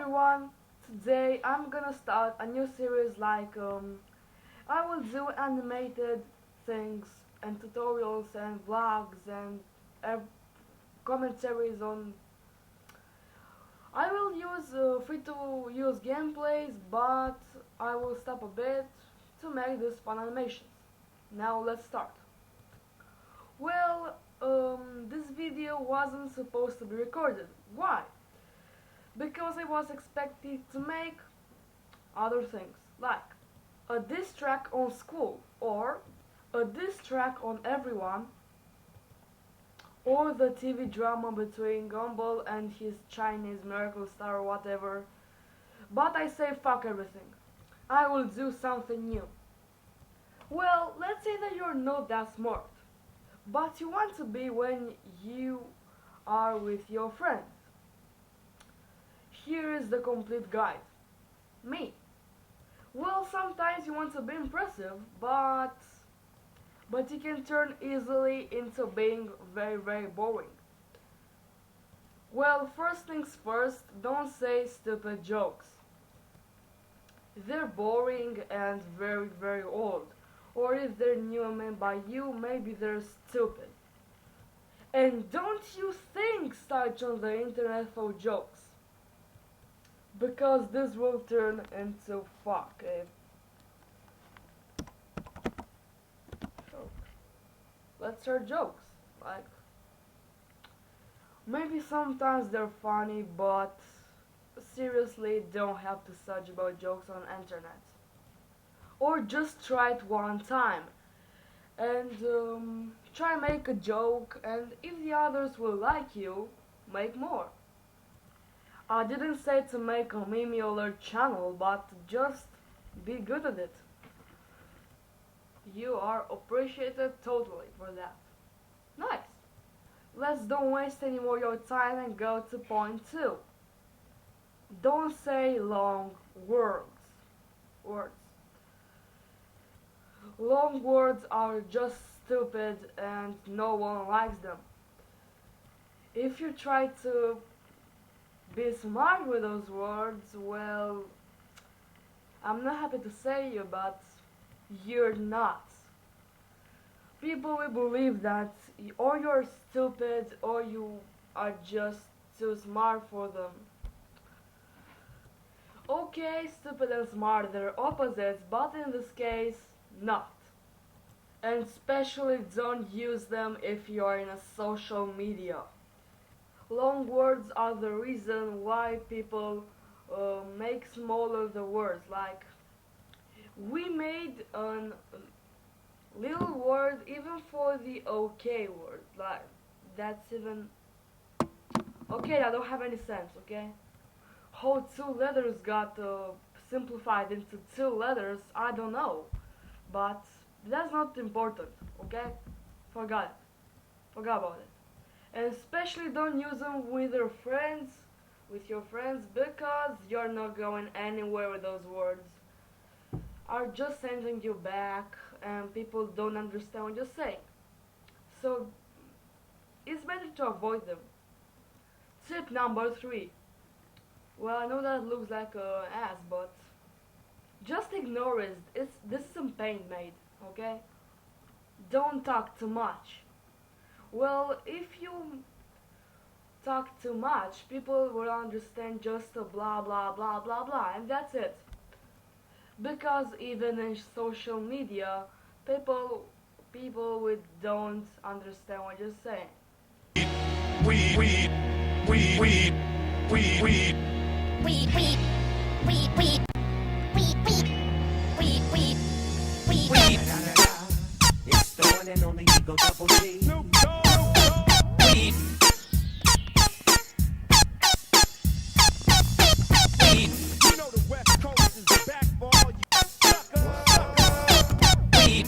everyone, today I'm gonna start a new series like I will do animated things and tutorials and vlogs and ev commentaries on. I will use free to use gameplays, but I will stop a bit to make this fun animations. Now let's start. Well, this video wasn't supposed to be recorded. Why? Because I was expected to make other things, like a diss track on school, or a diss track on everyone, or the TV drama between Gumball and his Chinese miracle star or whatever. But I say fuck everything. I will do something new. Well, let's say that you're not that smart, but you want to be when you are with your friends. Here is the complete guide. Me. Well, sometimes you want to be impressive, but you can turn easily into being very boring. Well, first things first, don't say stupid jokes. They're boring and very old. Or if they're new and made by you, maybe they're stupid. And don't you think search on the internet for jokes, because this will turn into fuck. Let's start jokes. Like, maybe sometimes they're funny, but seriously don't have to search about jokes on internet. Or just try it one time and try make a joke, and if the others will like you, make more. I didn't say to make a meme alert channel, but just be good at it. You are appreciated totally for that. Nice. Let's don't waste any more your time and go to point 2. Don't say long words. Long words are just stupid and no one likes them. If you try to be smart with those words, well, I'm not happy to say you, but you're not. People will believe that or you're stupid or you are just too smart for them. Okay, stupid and smart, they're opposites, but in this case, not. And especially don't use them if you are in a social media. Long words are the reason why people make smaller the words. Like, we made a little word even for the okay word. Like, that's even okay. That don't have any sense. Okay, how 2 letters got simplified into 2 letters, I don't know, but that's not important. Okay, forgot about it. And especially don't use them with your friends, because you're not going anywhere with those words. Are just sending you back and people don't understand what you're saying. So it's better to avoid them. Tip number 3. Well, I know that looks like an ass, but just ignore it. This is some paint made, okay? Don't talk too much. Well, if you talk too much, people will understand just a blah blah, and that's it. Because even in social media, people with don't understand what you're saying. It's the one and only Eagle Double G. Snoop Dogg. You know the West Coast is back for all you suckers. Yeah.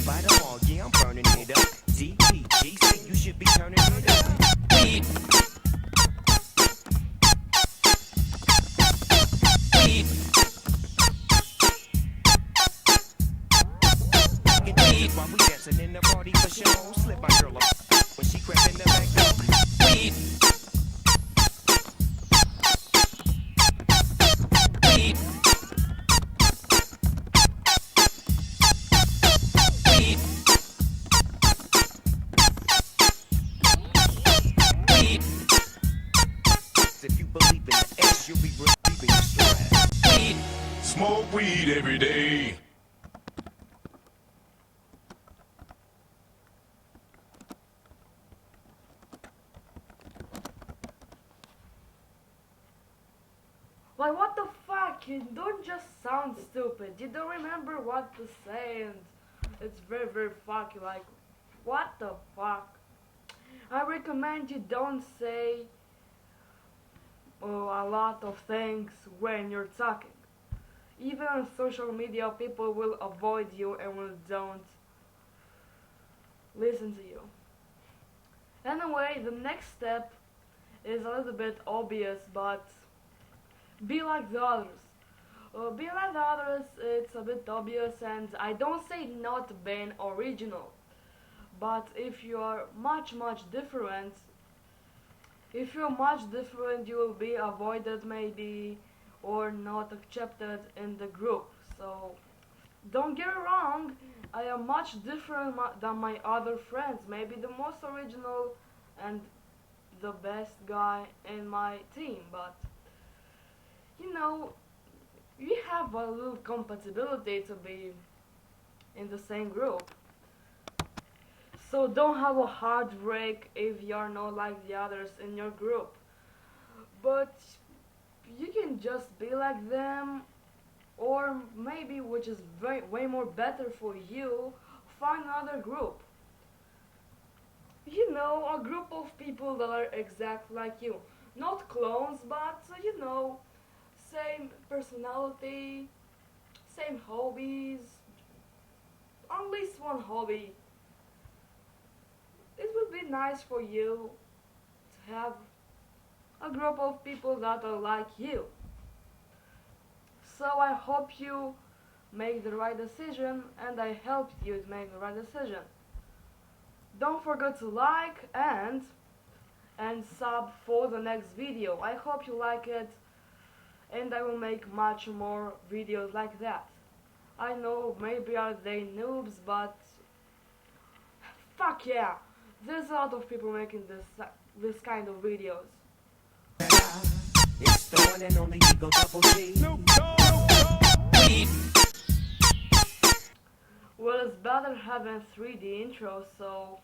By the wall, yeah, I'm burning it up. GC, you should be turning it up. weed every day. Like, what the fuck? You don't just sound stupid. You don't remember what to say, and it's very, very fucky. Like, what the fuck? I recommend you don't say a lot of things when you're talking. Even on social media, people will avoid you and will don't listen to you. Anyway, the next step is a little bit obvious, but be like the others. Be like the others, it's a bit obvious, and I don't say not being original, but if you are much different, you will be avoided maybe, or not accepted in the group. So don't get it wrong, I am much different than my other friends, maybe the most original and the best guy in my team, but you know, we have a little compatibility to be in the same group. So don't have a heartbreak if you're not like the others in your group. But you can just be like them, or maybe, which is way more better for you, find another group. You know, a group of people that are exact like you. Not clones, but you know, same personality, same hobbies, at least one hobby. It would be nice for you to have a group of people that are like you. So I hope you make the right decision, and I helped you to make the right decision. Don't forget to like and sub for the next video. I hope you like it, and I will make much more videos like that. I know maybe are they noobs, but fuck yeah, there's a lot of people making this kind of videos. It's the one and only Eagle Double G. Well, it's better having 3D intro, so